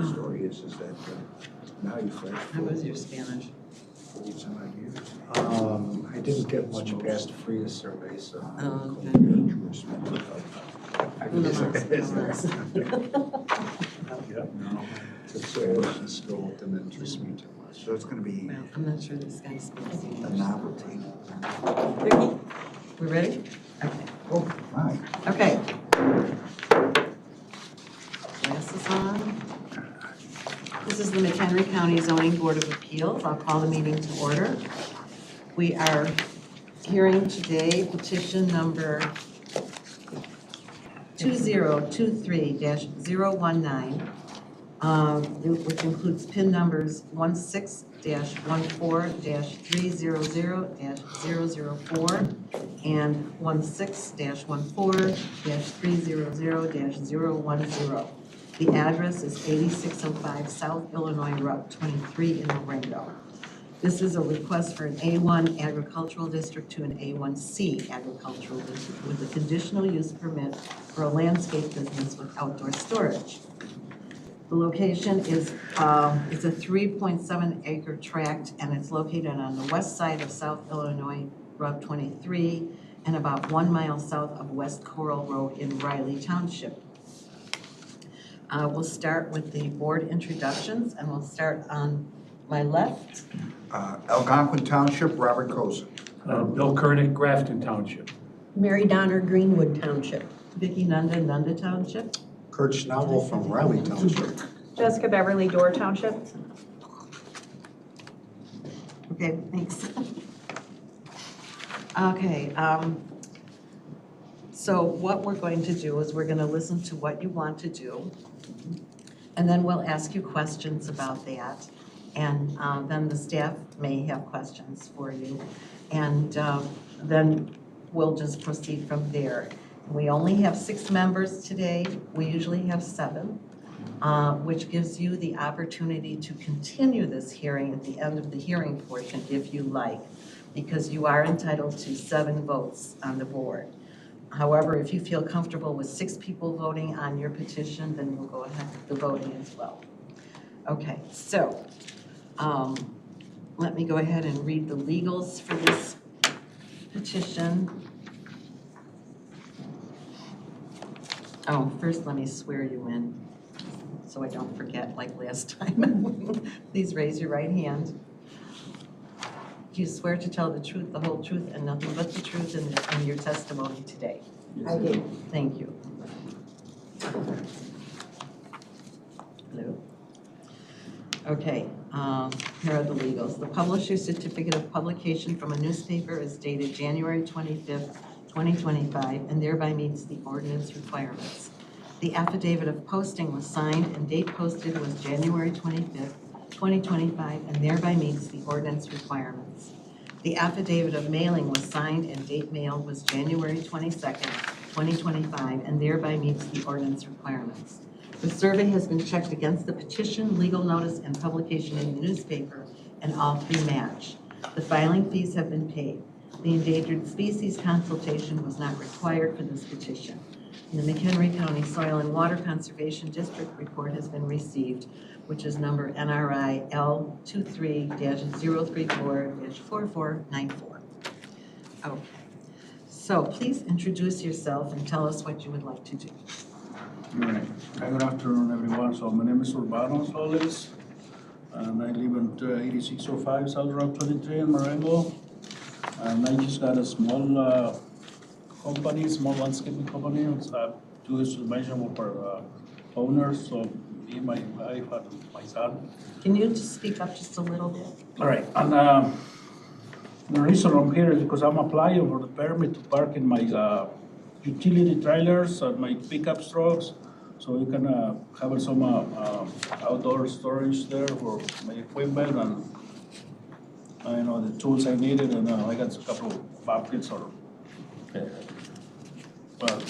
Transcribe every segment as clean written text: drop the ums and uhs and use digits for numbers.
the story is that now you flash How was your Spanish? forward some ideas. I didn't get much past the FRIA survey, so. Oh, okay. Dangerous mental health. Uno más, No, it's still interest me too much. So it's gonna be Well, I'm not sure this guy speaks a English. novelty. Vicky, we ready? Okay. Oh, my. Okay. Glasses on. This is the McHenry County Zoning Board of Appeals. I'll call the meeting to order. We are hearing today petition number 2023-019, which includes PIN numbers 16-14-300-004 and 16-14-300-010. The address is 8605 South Illinois Route 23 in Marengo. This is a request for an A1 agricultural district to an A1C agricultural district with a conditional use permit for a landscape business with outdoor storage. The location is, it's a 3.7 acre tract and it's located on the west side of South Illinois Route 23 and about 1 mile south of West Coral Road in Riley Township. We'll start with the board introductions and we'll start on my left. Algonquin Township, Robert Cozen. Bill Kernick, Grafton Township. Mary Donner, Greenwood Township. Vicky Nunda, Nunda Township. Kurt Schnabel from Riley Township. Jessica Beverly, Door Township. Okay, thanks. Okay, so what we're going to do is we're gonna listen to what you want to do, and then we'll ask you questions about that. And then the staff may have questions for you. And then we'll just proceed from there. We only have 6 members today. We usually have 7, which gives you the opportunity to continue this hearing at the end of the hearing portion if you like, because you are entitled to 7 votes on the board. However, if you feel comfortable with 6 people voting on your petition, then we'll go ahead with the voting as well. Okay, so let me go ahead and read the legals for this petition. Oh, first let me swear you in, so I don't forget like last time. Please raise your right hand. Do you swear to tell the truth, the whole truth, and nothing but the truth in your testimony today? I do. Thank you. Hello. Okay, here are the legals. The publisher's certificate of publication from a newspaper is dated January 25th, 2025, and thereby meets the ordinance requirements. The affidavit of posting was signed and date posted was January 25th, 2025, and thereby meets the ordinance requirements. The affidavit of mailing was signed and date mailed was January 22nd, 2025, and thereby meets the ordinance requirements. The survey has been checked against the petition, legal notice, and publication in the newspaper, and all 3 match. The filing fees have been paid. The endangered species consultation was not required for this petition. And the McHenry County Soil and Water Conservation District report has been received, which is number NRI L23-034-4494. Okay, so please introduce yourself and tell us what you would like to do. All right. Good afternoon, everyone. So my name is Urbano Solis, and I live in 8605 South Route 23 in Marengo. And I just got a small company, small landscaping company. It's 2 distribution for owners, so me, my wife, and my son. Can you just speak up just a little bit? All right, and the reason I'm here is because I'm applying for the permit to park in my utility trailers and my pickup trucks, so we can have some outdoor storage there for my equipment and the tools I needed, and I got a couple of buckets or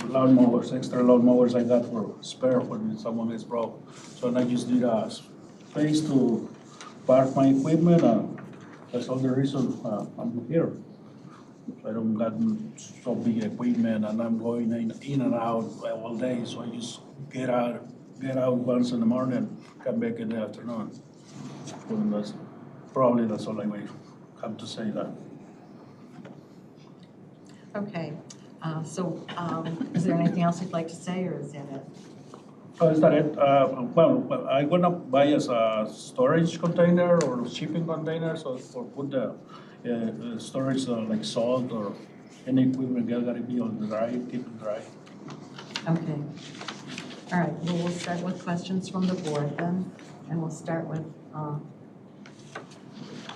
lawn mowers, extra lawn mowers I got for spare when someone gets broke. So I just need a space to park my equipment, and that's all the reason I'm here. I don't got so big equipment, and I'm going in and out all day, so I just get out get out once in the morning, come back in the afternoon. And that's all I may have to say that. Okay, is there anything else you'd like to say, or is that it? Is that it? Well, I'm gonna buy as a storage container or shipping container, so for put the storage like salt or any equipment gotta be on dry, keep it dry. Okay. All right, well, we'll start with questions from the board then, and we'll start with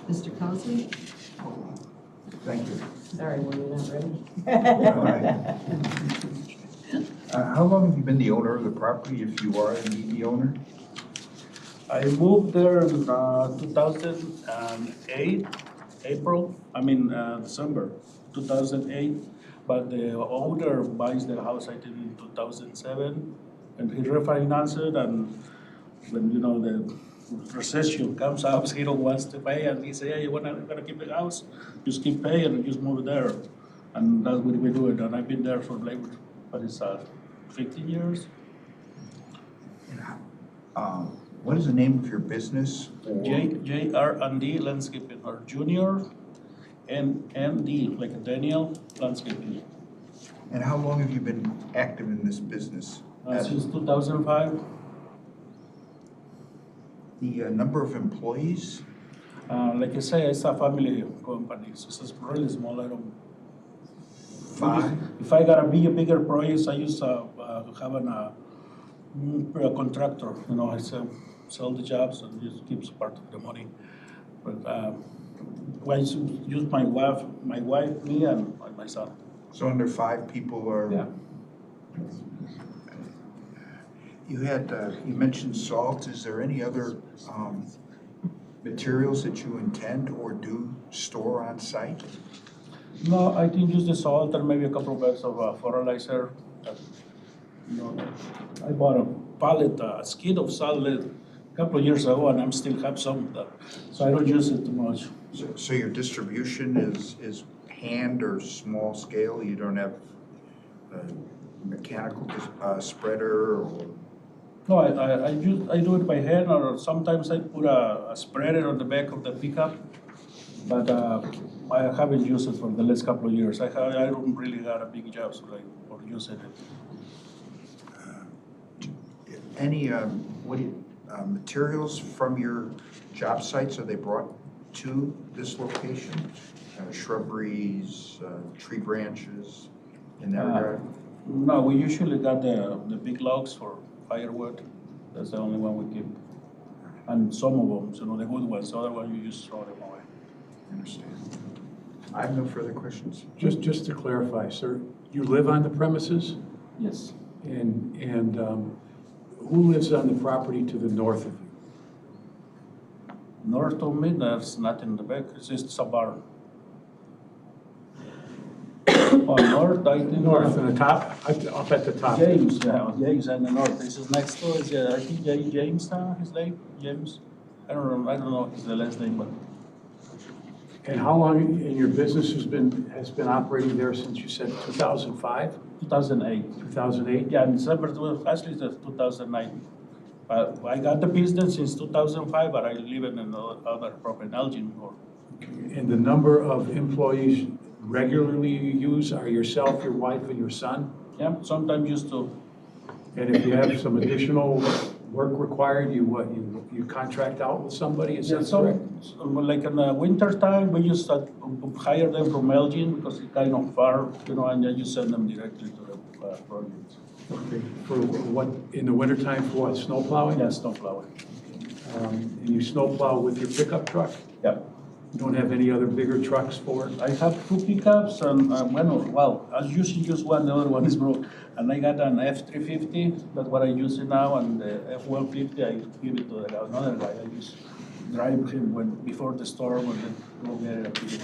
Mr. Cozy. Thank you. Sorry, were you not ready? How long have you been the owner of the property, if you are indeed the owner? I moved there in 2008, December 2008. But the owner buys the house, I think, in 2007, and he refinanced it, and when, the recession comes up, he don't wants to pay, and he say, hey, you're gonna keep the house, just keep paying and just move there. And that's what we do it, and I've been there for like, 15 years. What is the name of your business? JR&D Landscaping, or Junior and ND, like Daniel Landscaping. And how long have you been active in this business? Since 2005. The number of employees? Like I say, it's a family company, so it's really small. I don't. 5? If I gotta be a bigger project, I used to have a contractor. I sell the jobs and just keeps part of the money. But I use my wife, me, and my son. So under 5 people are? Yeah. You mentioned salt. Is there any other materials that you intend or do store on site? No, I think use the salt and maybe a couple of bags of fertilizer. I bought a pallet, a skid of salt a couple of years ago, and I'm still have some of that. So I don't use it too much. So your distribution is hand or small scale? You don't have a mechanical spreader or? No, I do it by hand, or sometimes I put a spreader on the back of the pickup. But I haven't used it for the last couple of years. I don't really got a big job for using it. Any materials from your job sites, are they brought to this location? Shrubberies, tree branches, in that regard? No, we usually got the big logs for firewood. That's the only one we keep. And some of them, the good ones, the other ones you just throw them away. I understand. I have no further questions. Just to clarify, sir, you live on the premises? Yes. And who lives on the property to the north of you? North of me, there's nothing in the back. It's just a barn. North, I think. North, on the top, up at the top. James, James and the north. This is next door. I think James, his name, James. I don't know his last name, but. And how long in your business has been operating there since you said 2005? 2008. 2008? Yeah, in December, actually it's 2009. I got the business since 2005, but I live in another property in Elgin. And the number of employees regularly you use are yourself, your wife, and your son? Yeah, sometimes used to. And if you have some additional work required, you contract out with somebody, is that correct? Like in the winter time, we used to hire them from Elgin because it's kind of far, and then you send them directly to the projects. Okay. For what, in the wintertime, for what, snow plowing? Yeah, snow plowing. And you snow plow with your pickup truck? Yeah. You don't have any other bigger trucks for it? I have 2 pickups and I usually use one, the other one is broke. And I got an F-350, that's what I use now, and the F-150, I give it to another guy. I just drive him before the storm and then go get it a big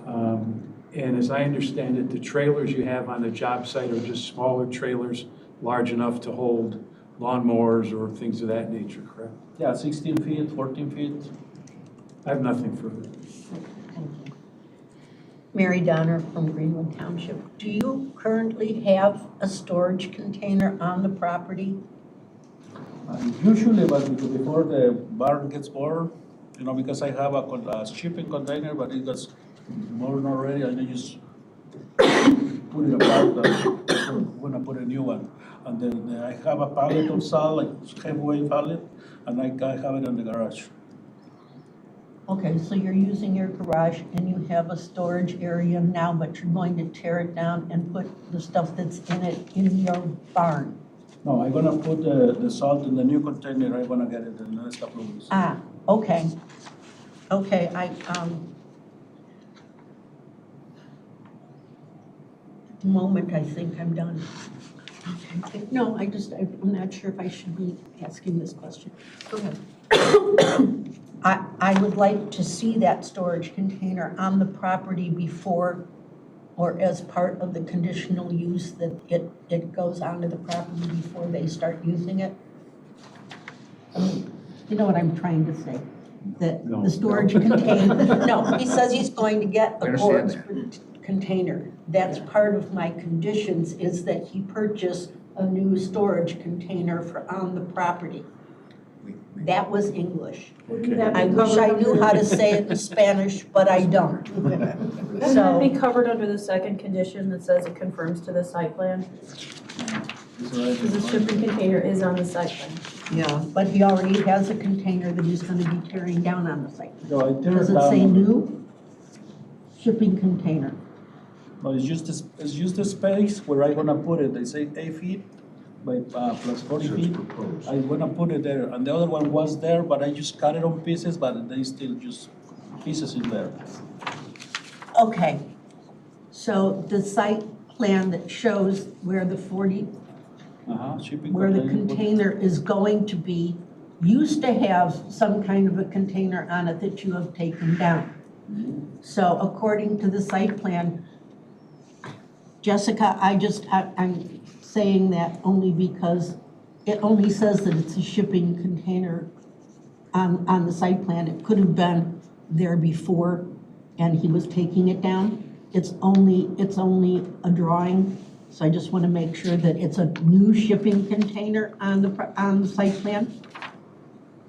one. And as I understand it, the trailers you have on the job site are just smaller trailers, large enough to hold lawnmowers or things of that nature, correct? Yeah, 16 feet, 14 feet. I have nothing further. Thank you. Mary Donner from Greenwood Township. Do you currently have a storage container on the property? Usually, but before the barn gets bored, because I have a shipping container, but it gets born already, and I just put it apart when I put a new one. And then I have a pallet of salt, like halfway pallet, and I have it in the garage. Okay, so you're using your garage and you have a storage area now, but you're going to tear it down and put the stuff that's in it in your barn? No, I'm gonna put the salt in the new container. I'm gonna get it in the next couple of weeks. Ah, okay. Okay, at the moment, I think I'm done. Okay. No, I'm not sure if I should be asking this question. Go ahead. I would like to see that storage container on the property before or as part of the conditional use, that it goes onto the property before they start using it. I mean, you know what I'm trying to say? That No. the storage container, no, he says he's going to get I a understand storage container. That's part of my conditions, is that he purchase a new storage container for on the property. That was English. Okay. I wish I knew how to say it in Spanish, but I don't. Wouldn't that be covered under the second condition that says it confirms to the site plan? Because the shipping container is on the site plan. Yeah, But he already has a container that he's gonna be tearing down on the site. So I tear Does it it down. say new? Shipping container. No, it's just the space where I'm gonna put it. They say 8 feet by plus 40 feet. I'm gonna put it there, and the other one was there, but I just cut it on pieces, but they still just pieces in there. Okay. So the site plan that shows where the Shipping where the container. container is going to be, used to have some kind of a container on it that you have taken down. So according to the site plan, Jessica, I'm saying that only because it only says that it's a shipping container on the site plan. It could have been there before and he was taking it down. It's only a drawing. So I just want to make sure that it's a new shipping container on the site plan.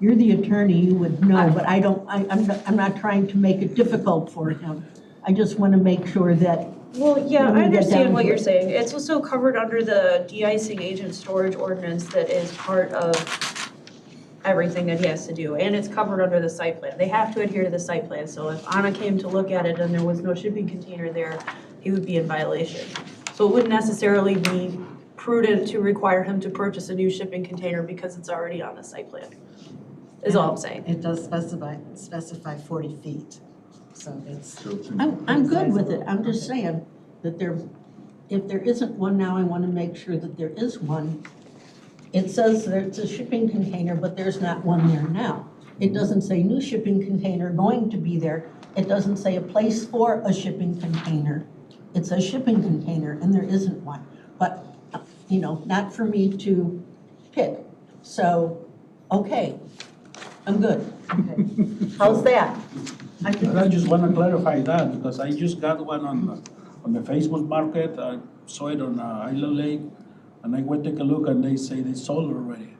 You're the attorney, you would know, but I'm not trying to make it difficult for him. I just want to make sure that, Well, yeah, When we I get understand down what to you're it. saying. It's also covered under the de-icing agent storage ordinance that is part of everything that he has to do, and it's covered under the site plan. They have to adhere to the site plan, so if Anna came to look at it and there was no shipping container there, he would be in violation. So it wouldn't necessarily be prudent to require him to purchase a new shipping container because it's already on the site plan, is all I'm saying. it does specify 40 feet, so it's. I'm good with it. I'm just saying that if there isn't one now, I want to make sure that there is one. It says that it's a shipping container, but there's not one there now. It doesn't say new shipping container going to be there. It doesn't say a place for a shipping container. It says shipping container, and there isn't one. But, not for me to pick. So, okay, I'm good. Okay. How's that? I just want to clarify that, because I just got one on the Facebook market. I saw it on Island Lake, and I went to take a look, and they say they sold already.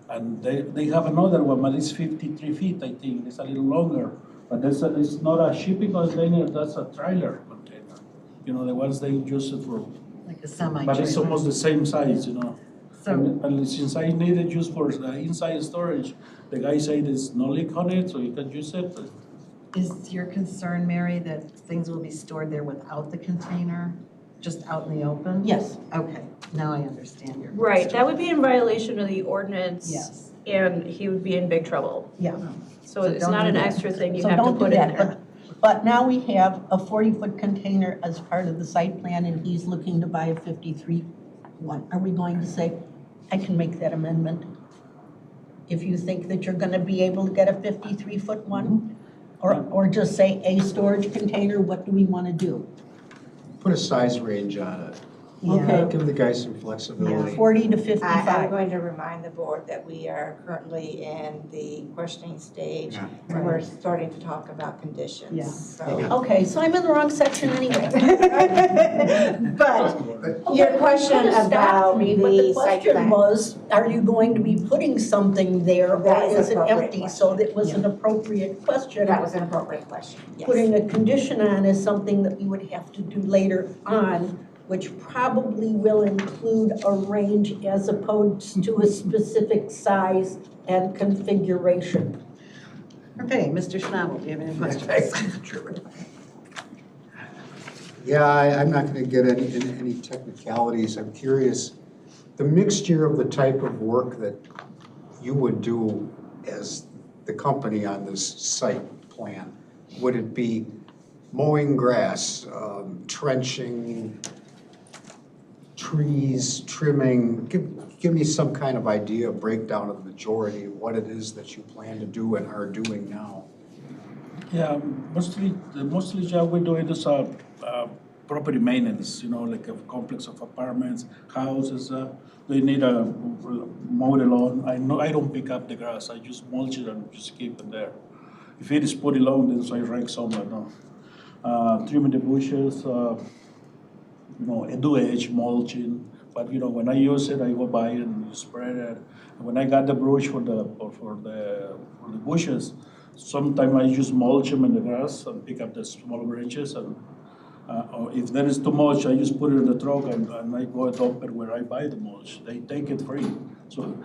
And they have another one, but it's 53 feet, I think. It's a little longer. But it's not a shipping container, that's a trailer container. The ones they use it for, Like a semi-trailer. but it's almost the same size. So, And since I need it just for the inside storage, the guy said there's no leak on it, so you can use it. is your concern, Mary, that things will be stored there without the container, just out in the open? Yes. Okay, now I understand your question. Right, that would be in violation of the ordinance. Yes. And he would be in big trouble. Yeah. So So it's don't not do an that. extra thing you So have to don't do put in that, there. but now we have a 40-foot container as part of the site plan, and he's looking to buy a 53 one. Are we going to say, I can make that amendment? If you think that you're gonna be able to get a 53-foot one? Or just say a storage container, what do we wanna do? Put a size range on it. Okay. Give the guys some flexibility. 40 to I'm 55. going to remind the board that we are currently in the questioning stage, Yeah. and we're starting to talk about conditions, Yeah. so. Okay, so I'm in the wrong section anyway. But Your question you could've stopped about me, but the site question plan. was, are you going to be putting something there, or That is is it appropriate empty? So that was an appropriate question. That was an appropriate question, yes. Putting a condition on is something that we would have to do later on, which probably will include a range as opposed to a specific size and configuration. Okay, Mr. Schnabel, do you have any questions? Thank you, Chairman. Yeah, I'm not gonna get into any technicalities. I'm curious, the mixture of the type of work that you would do as the company on this site plan, would it be mowing grass, trenching, trees, trimming? Give me some kind of idea, breakdown of the majority of what it is that you plan to do and are doing now. Yeah, mostly job we're doing is property maintenance, you know, like a complex of apartments, houses. They need a mow the lawn. I don't pick up the grass. I just mulch it and just keep it there. If it is pretty long, then so I rake somewhere. No. Trimming the bushes. You know, I do edge mulching. But you know, when I use it, I go by and spread it. And when I got the brush for the bushes, sometimes I just mulch them in the grass and pick up the small branches. And or if there is too much, I just put it in the truck and I go dump it where I buy the mulch. They take it free. So,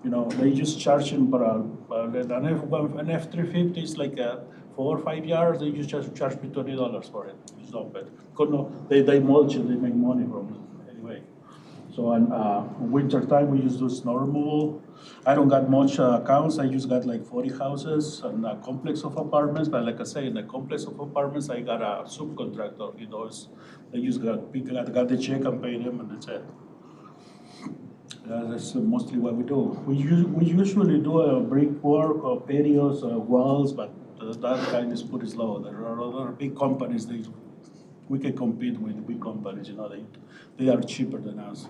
you know, they just charge them for an F-350 is like 4 or 5 yards. They just charge me $20 for it. Just dump it. No, they mulch it. They make money from it anyway. So in winter time, we just do snow removal. I don't got much accounts. I just got like 40 houses and a complex of apartments. But like I say, in the complex of apartments, I got a subcontractor. You know, they just got the check and pay them, and that's it. That's mostly what we do. We usually do a brick work or patios or walls, but that kind is pretty slow. There are other big companies. We can compete with big companies. You know, they are cheaper than us.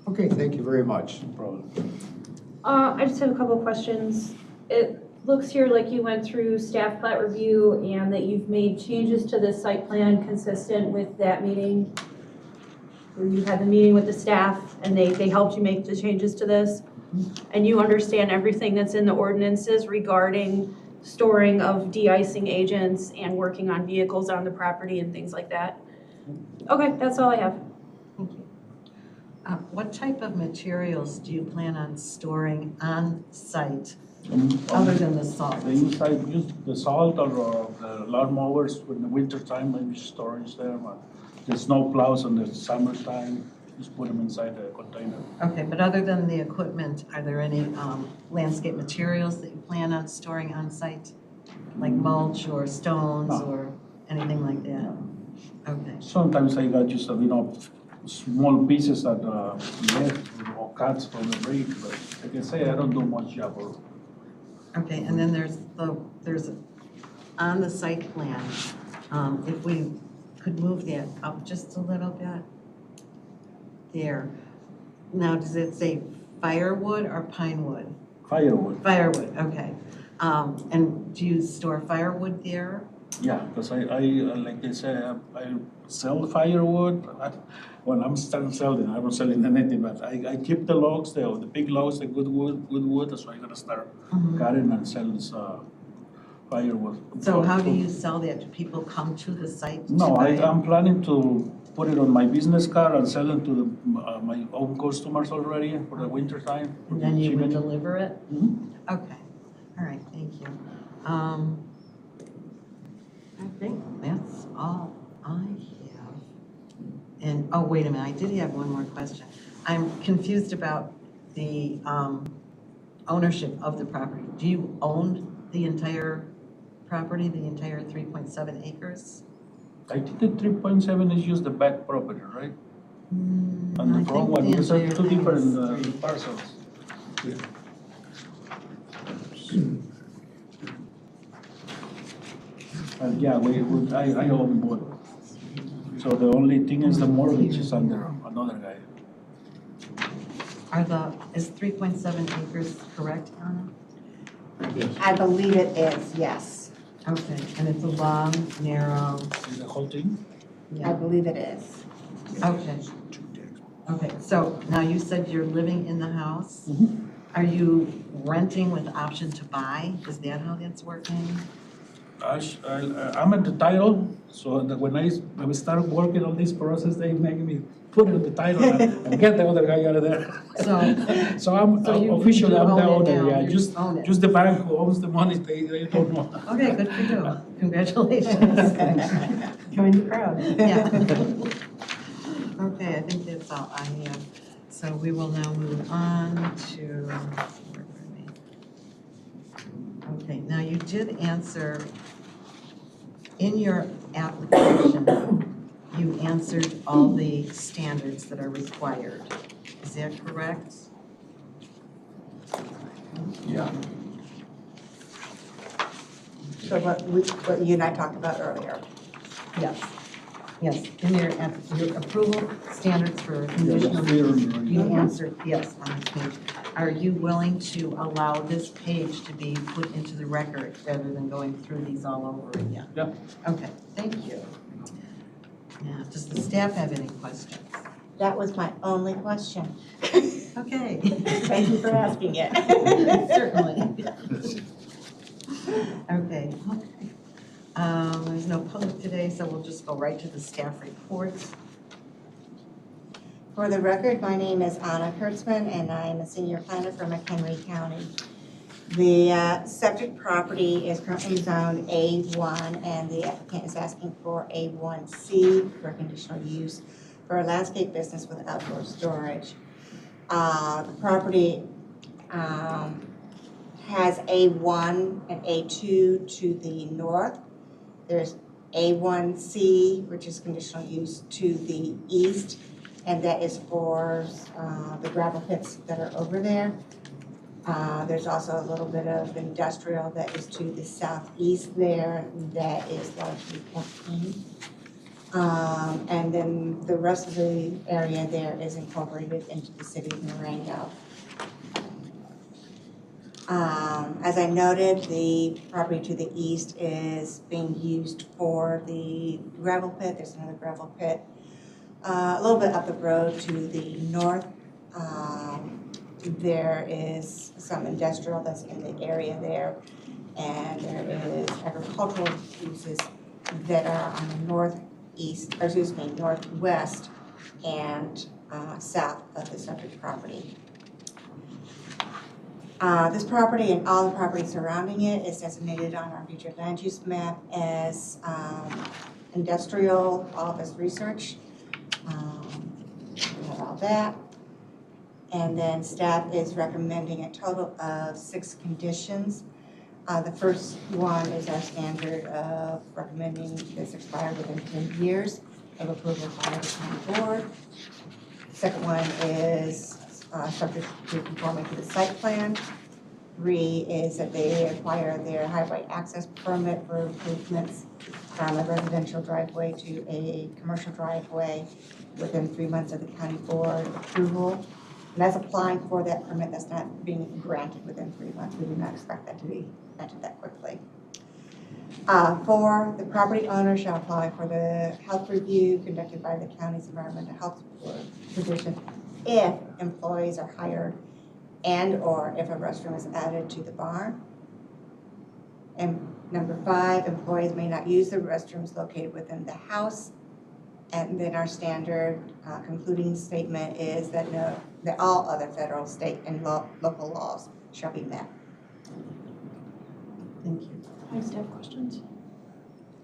Okay, thank you very much. No problem. I just have a couple questions. It looks here like you went through staff plat review and that you've made changes to the site plan consistent with that meeting. Where you had the meeting with the staff and they helped you make the changes to this. And you understand everything that's in the ordinances regarding storing of de-icing agents and working on vehicles on the property and things like that. Okay, that's all I have. Thank you. What type of materials do you plan on storing on site other than the salt? They use the salt or the lawn mowers in the winter time, maybe storage there. The snow plows in the summertime, just put them inside the container. Okay, but other than the equipment, are there any landscape materials that you plan on storing on site? Like mulch or stones No. or anything like that? Okay. Sometimes I got just, small pieces that left or cuts from the brick, but like I say, I don't do much job work. Okay, and then there's on the site plan, if we could move that up just a little bit. There. Now, does it say firewood or pine wood? Firewood, Firewood, okay. And do you store firewood there? yeah, because I like they say, I sell firewood. When I'm starting selling, I'm not selling anything, but I keep the logs, the big logs, the good wood, so I'm gonna start cutting and sell this firewood. So how do you sell that? Do people come to the site to No, buy it? I'm planning to put it on my business card and sell it to my own customers already for the winter time. And then you would Chimney. deliver it? Mhm. Okay, all right, thank you. I think that's all I have. And, oh, wait a minute, I did have one more question. I'm confused about the ownership of the property. Do you own the entire property, the entire 3.7 acres? I think the 3.7 is just the back property, right? And I the think front one, the these are entire two thing different is three. parcels. And yeah, I own both. So the only thing is the mortgage is under another guy. Is 3.7 acres correct, Anna? I believe it is, yes. Okay, and it's a long, narrow, Is the whole thing? I believe it is. okay. Okay, so now you said you're living in the house? Mhm. Are you renting with option to buy? Is that how that's working? I'm at the title, so that when I start working on this process, they make me put it in the title and get the other guy out of there. So, So I'm So you officially, I'm own the it owner, now, yeah, you just, own it. just the bank who owns the money, they don't know. okay, good for you. Congratulations. Join the crowd. Yeah. Okay, I think that's all I have. So we will now move on to, where were we? Okay, now you did answer, in your application, you answered all the standards that are required. Is that correct? Yeah. So what you and I talked about earlier. Yes. Yes, in your approval standards for conditional use. You answered yes on this page. Are you willing to allow this page to be put into the record rather than going through these all over again? Yeah. Okay, thank you. Now, does the staff have any questions? That was my only question. Okay. Thank you for asking it. Certainly. Okay. There's no public today, so we'll just go right to the staff reports. For the record, my name is Anna Kurtzman, and I am a senior planner for McHenry County. The subject property is currently zoned A1, and the applicant is asking for A1C for conditional use for a landscape business with outdoor storage. The property has A1 and A2 to the north. There's A1C, which is conditional use to the east, and that is for the gravel pits that are over there. There's also a little bit of industrial that is to the southeast there that is largely campaign. And then the rest of the area there is incorporated into the city of Marengo. As I noted, the property to the east is being used for the gravel pit. There's another gravel pit a little bit up the road to the north. There is some industrial that's in the area there, and there is agricultural uses that are on the northwest and south of the subject property. This property and all the property surrounding it is designated on our future land use map as industrial office research. We have all that. And then staff is recommending a total of 6 conditions. The first one is our standard of recommending this expire within 10 years of approval by the county board. The second one is subject to conforming to the site plan. 3 is that they acquire their highway access permit for improvements from a residential driveway to a commercial driveway within 3 months of the county board approval. And that's applying for that permit that's not being granted within 3 months. We do not expect that to be granted that quickly. 4, the property owner shall apply for the health review conducted by the county's environmental health division if employees are hired and/or if a restroom is added to the barn. And number 5, employees may not use the restrooms located within the house. And then our standard concluding statement is that that all other federal, state, and local laws shall be met. Thank you. I just have questions.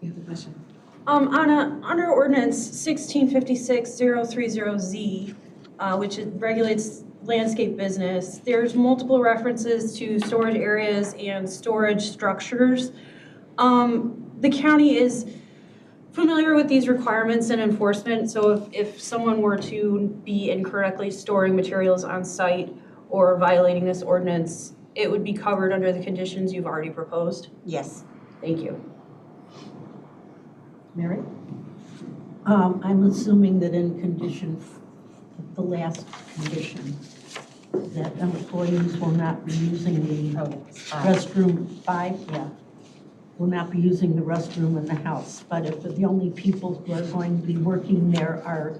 You have a question? Under ordinance 1656030Z, which regulates landscape business, there's multiple references to storage areas and storage structures. The county is familiar with these requirements and enforcement, so if someone were to be incorrectly storing materials on site or violating this ordinance, it would be covered under the conditions you've already proposed? Yes. Thank you. Mary? I'm assuming that in the last condition, that employees will not be using the Oh, fine. restroom, 5, Yeah. will not be using the restroom in the house. But if the only people who are going to be working there are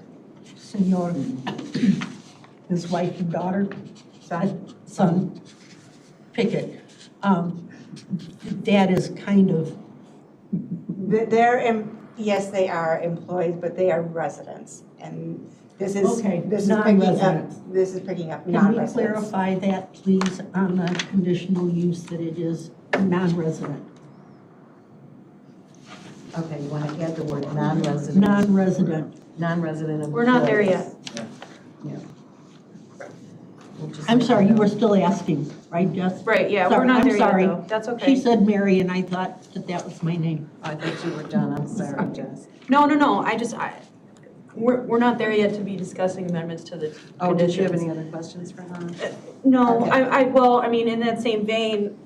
Senor, his wife and daughter, son Pickett, that is kind of, Yes, they are employees, but they are residents. And this is, Okay, this is picking up, non-residents. this is picking up can we non-residents. clarify that, please, on the conditional use that it is non-resident? Okay, you want to add the word non-resident? Non-resident. Non-resident employees. We're not there yet. Yeah. We'll just I'm make sorry, a you were note. still asking, right, Jess? Right, yeah, we're Sorry, not I'm there yet sorry. though. That's She okay. said Mary, and I thought that that was my name. I thought you were done, I'm sorry, Jess. No, we're not there yet to be discussing amendments to the Oh, did you have conditions. any other questions for Hannah? No, Okay. well, I mean, in that same vein,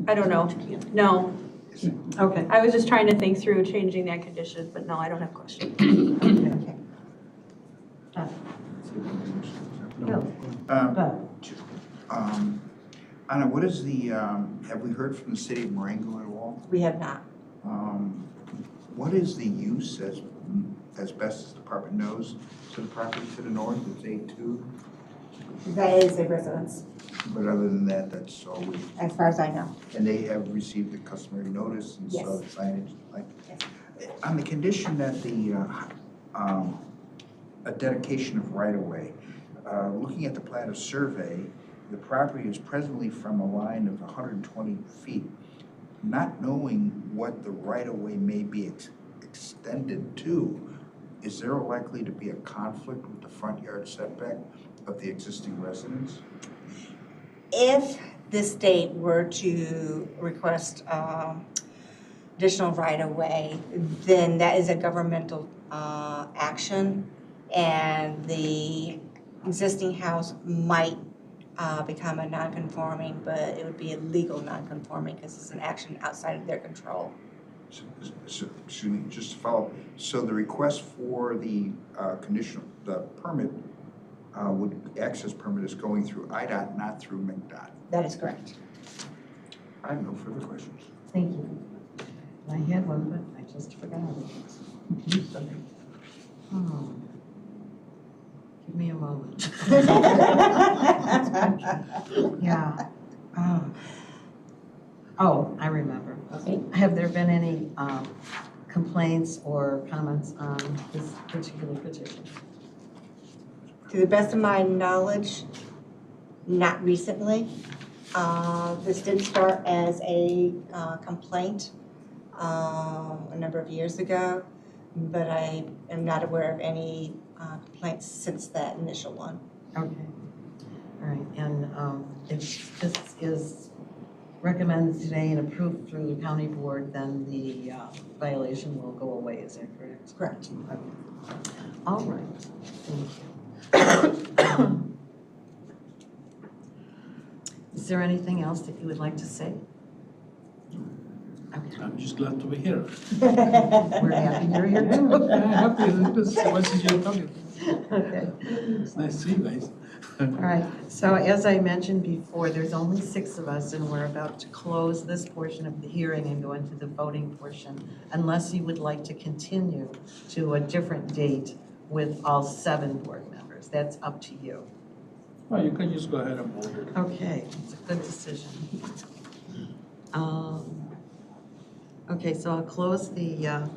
I don't know, no. Okay. I was just trying to think through changing that condition, but no, I don't have questions. Okay. No, Um, but, Anna, what is the, have we heard from the city of Marengo at all? We have not. What is the use, as best as the department knows, to the property to the north, it's A2? That is a residence, But other than that, that's all we, as far as I know. and they have received the customary notice and saw the signage, like. On the condition that a dedication of right-of-way, looking at the plat of survey, the property is presently from a line of 120 feet. Not knowing what the right-of-way may be extended to, is there likely to be a conflict with the front yard setback of the existing residence? If the state were to request additional right-of-way, then that is a governmental action, and the existing house might become a non-conforming, but it would be a legal non-conforming because it's an action outside of their control. So, excuse me, just to follow, so the request for the the permit, access permit is going through IDOT, not through McDOT? That is correct. I have no further questions. thank you. I had one, but I just forgot it. Oh. Give me a moment. Yeah. Oh, I remember. Have there been any complaints or comments on this particular petition? To the best of my knowledge, not recently. This did start as a complaint a number of years ago, but I am not aware of any complaints since that initial one. Okay. All right, and if this is recommended today and approved through the county board, then the violation will go away, is that correct? Correct. Okay. All right, thank you. Is there anything else that you would like to say? Okay, I'm just glad to be here. we're happy you're here too. Happy, this is your talking. Okay. It's nice to see you guys. All right, so as I mentioned before, there's only 6 of us, and we're about to close this portion of the hearing and go into the voting portion, unless you would like to continue to a different date with all 7 board members. That's up to you. Well, you can just go ahead and vote it. Okay, it's a good decision. Okay, so I'll close the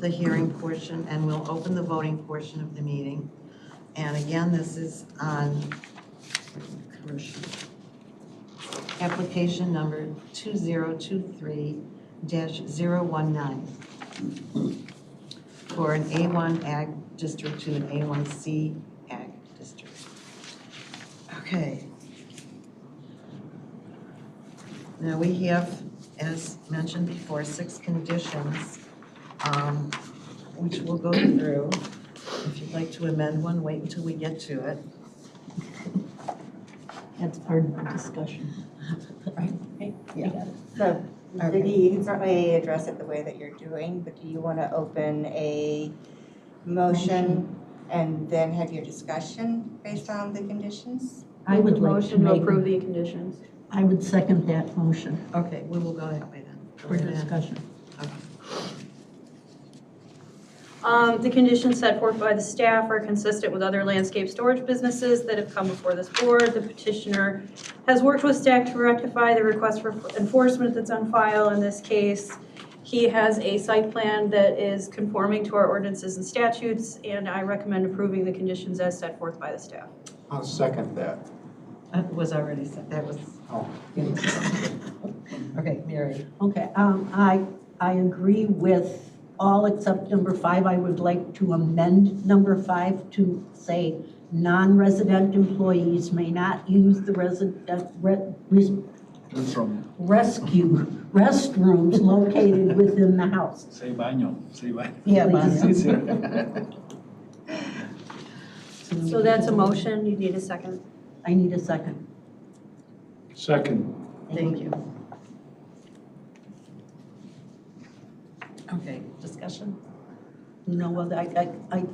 hearing portion, and we'll open the voting portion of the meeting. And again, this is on commercial. Application number 2023-019 for an A1 Ag District to an A1C Ag District. Okay. Now we have, as mentioned before, 6 conditions, which we'll go through. If you'd like to amend one, wait until we get to it. That's part of the discussion. Right? right? Yeah. So, Okay. you can certainly address it the way that you're doing, but do you want to open a motion and then have your discussion based on the conditions? I would like to Motion to make, approve the conditions. I would second that motion Okay, we will go that way then. for discussion. Okay. The conditions set forth by the staff are consistent with other landscape storage businesses that have come before this board. The petitioner has worked with staff to rectify the request for enforcement that's on file in this case. He has a site plan that is conforming to our ordinances and statutes, and I recommend approving the conditions as set forth by the staff. I'll second that. That was already said, that was. Oh. Okay, Mary. Okay, I agree with all except number 5. I would like to amend number 5 to say non-resident employees may not use the rescue restrooms located within the house. Say baño, say baño. Yeah, Please. So that's a motion, you need a second. I need a second. Second. Thank you. Okay, discussion? No, well, I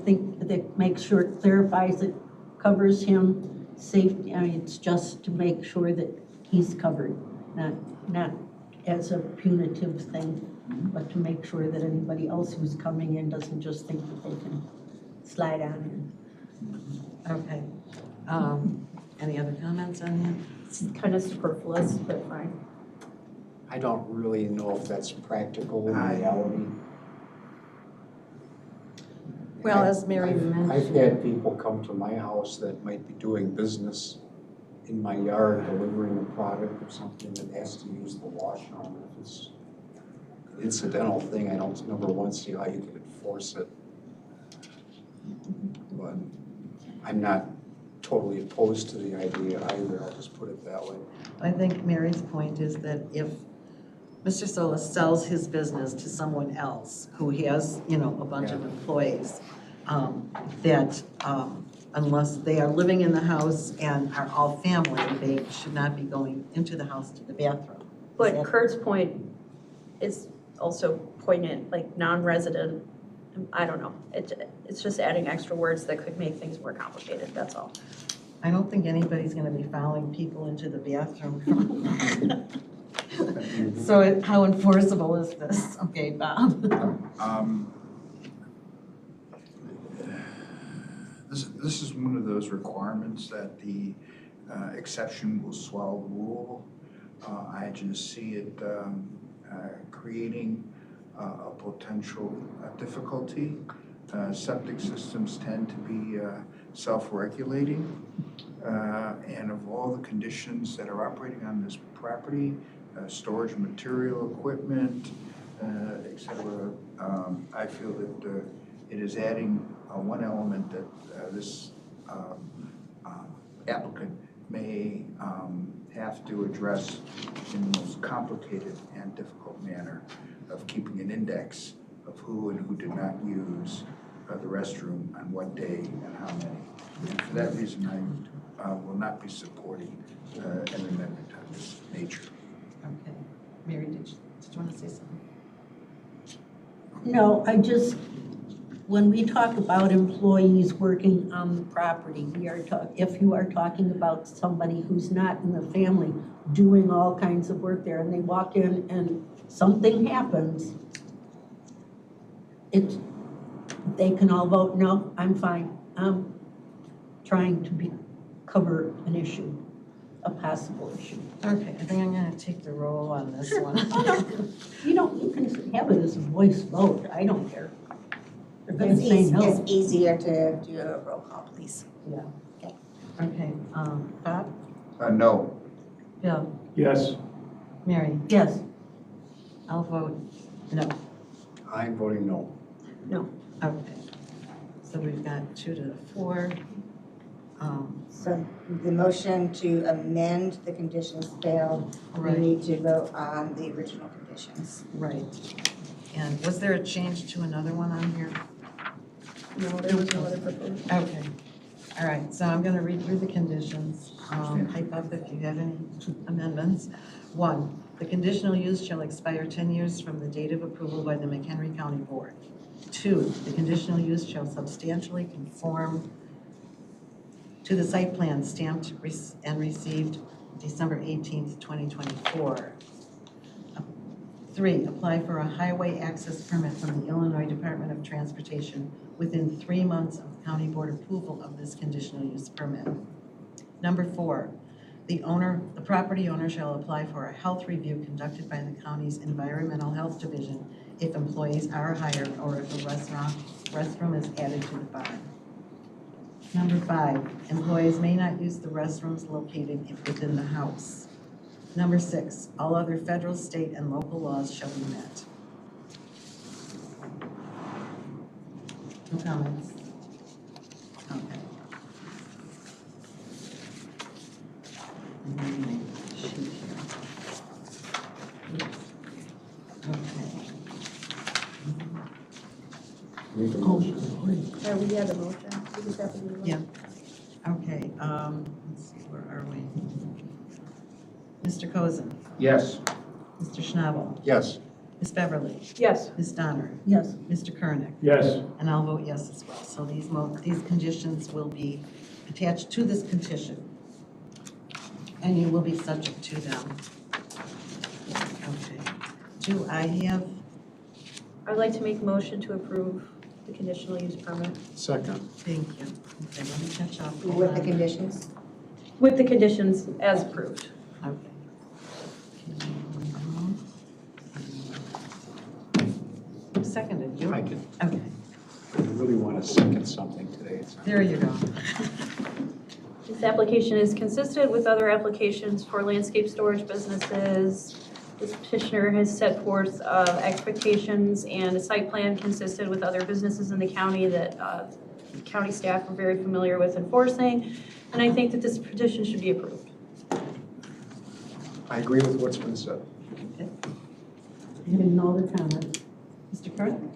think that makes sure it clarifies, it covers him, safety, I mean, it's just to make sure that he's covered, not as a punitive thing, but to make sure that anybody else who's coming in doesn't just think that they can slide on in. Okay. Any other comments on that? It's kind of superfluous, but fine. I don't really know if that's practical in reality. Well, as Mary I've mentioned. had people come to my house that might be doing business in my yard, delivering a product or something that has to use the washroom. If it's an incidental thing, I don't, number one, see how you could enforce it. But I'm not totally opposed to the idea either, I'll just put it that way. I think Mary's point is that if Mr. Solis sells his business to someone else who has, a bunch of employees, that unless they are living in the house and are all family, they should not be going into the house to the bathroom. But Kurt's point is also poignant, like non-resident, I don't know. It's just adding extra words that could make things more complicated, that's all. I don't think anybody's gonna be following people into the bathroom. So how enforceable is this? Okay, Bob. This is one of those requirements that the exception will swallow the rule. I just see it creating a potential difficulty. Septic systems tend to be self-regulating, and of all the conditions that are operating on this property, storage of material, equipment, et cetera, I feel that it is adding one element that this applicant may have to address in the most complicated and difficult manner of keeping an index of who and who did not use the restroom on what day and how many. And for that reason, I will not be supporting an amendment of this nature. Okay. Mary, did you want to say something? No, when we talk about employees working on the property, if you are talking about somebody who's not in the family doing all kinds of work there and they walk in and something happens, they can all vote, no, I'm fine. I'm trying to cover an issue, a possible issue. Okay, I think I'm gonna take the roll on this one. You can have it as a voice vote, I don't care. They're But gonna say no. it's easier to do a roll call, please. Okay, Bob, No. Bill, Yes. Mary, Yes, I'll vote no. I'm voting no. Okay, so we've got 2 to 4. So the motion to amend the conditions failed. We Right. need to vote on the original conditions. Right. And was there a change to another one on here? No, there was no other proposal. Okay. All right, so I'm gonna read through the conditions. Type up if you have any amendments. 1, the conditional use shall expire 10 years from the date of approval by the McHenry County Board. 2, the conditional use shall substantially conform to the site plan stamped and received December 18th, 2024. 3, apply for a highway access permit from the Illinois Department of Transportation within 3 months of the county board approval of this conditional use permit. Number 4, the property owner shall apply for a health review conducted by the county's Environmental Health Division if employees are hired or if a restroom is added to the barn. Number 5, employees may not use the restrooms located within the house. Number 6, all other federal, state, and local laws shall be met. No comments? Okay. I'm reading my sheet here. Okay. Make a motion. We had a motion. We just have to do one. Yeah. Okay, let's see, where are we? Mr. Cozen, Yes. Mr. Schnabel, Yes. Ms. Beverly, Yes. Ms. Donner, Yes. Mr. Kernick, Yes. and I'll vote yes as well. So these conditions will be attached to this petition, and you will be subject to them. Okay. Do I have, I'd like to make a motion to approve the conditional use permit Second. thank you. Okay, let me catch up. Hold With the on. conditions? with the conditions as approved. Okay. Who seconded you? I can, Okay, I really want to second something today. there you go. This application is consistent with other applications for landscape storage businesses. This petitioner has set forth expectations and a site plan consistent with other businesses in the county that county staff are very familiar with enforcing. And I think that this petition should be approved. I agree with what's been said. Having no other comments. Mr. Kernick?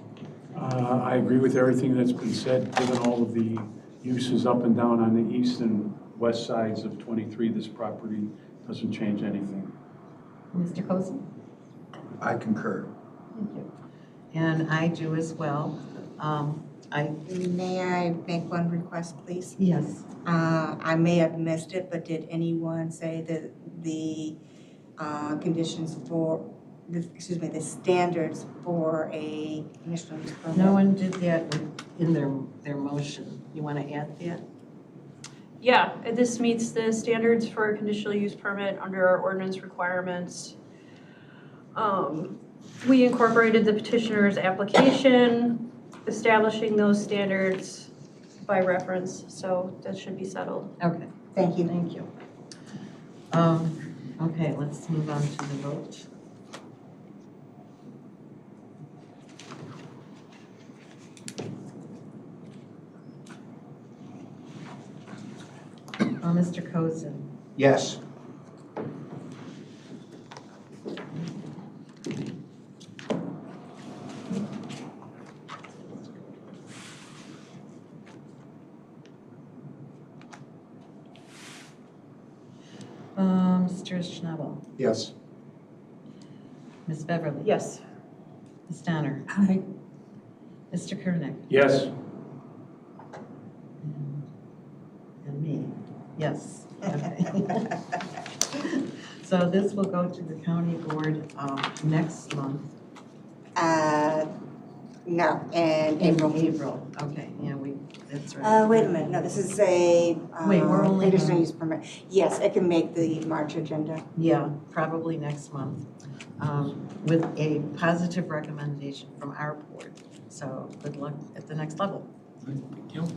I agree with everything that's been said, given all of the uses up and down on the east and west sides of 23. This property doesn't change anything. Mr. Cozen? I concur. Thank you. And I do as well. May I make one request, please? Yes. I may have missed it, but did anyone say that the conditions for, the standards for a conditional use permit? No one did that in their motion. You want to add that? Yeah, this meets the standards for a conditional use permit under our ordinance requirements. We incorporated the petitioner's application, establishing those standards by reference, so that should be settled. Okay, Thank you. thank you. Okay, let's move on to the vote. Mr. Cozen? Yes. Mr. Schnabel? Yes. Ms. Beverly? Yes. Ms. Donner? Aye. Mr. Kernick? Yes. And me, yes. Okay. So this will go to the county board next month. No, in April. April, okay, yeah, that's right. Wait a minute, no, this is a Wait, we're only conditional on- use permit. Yes, it can make the March agenda. Yeah, probably next month, with a positive recommendation from our board. So good luck at the next level. Thank you.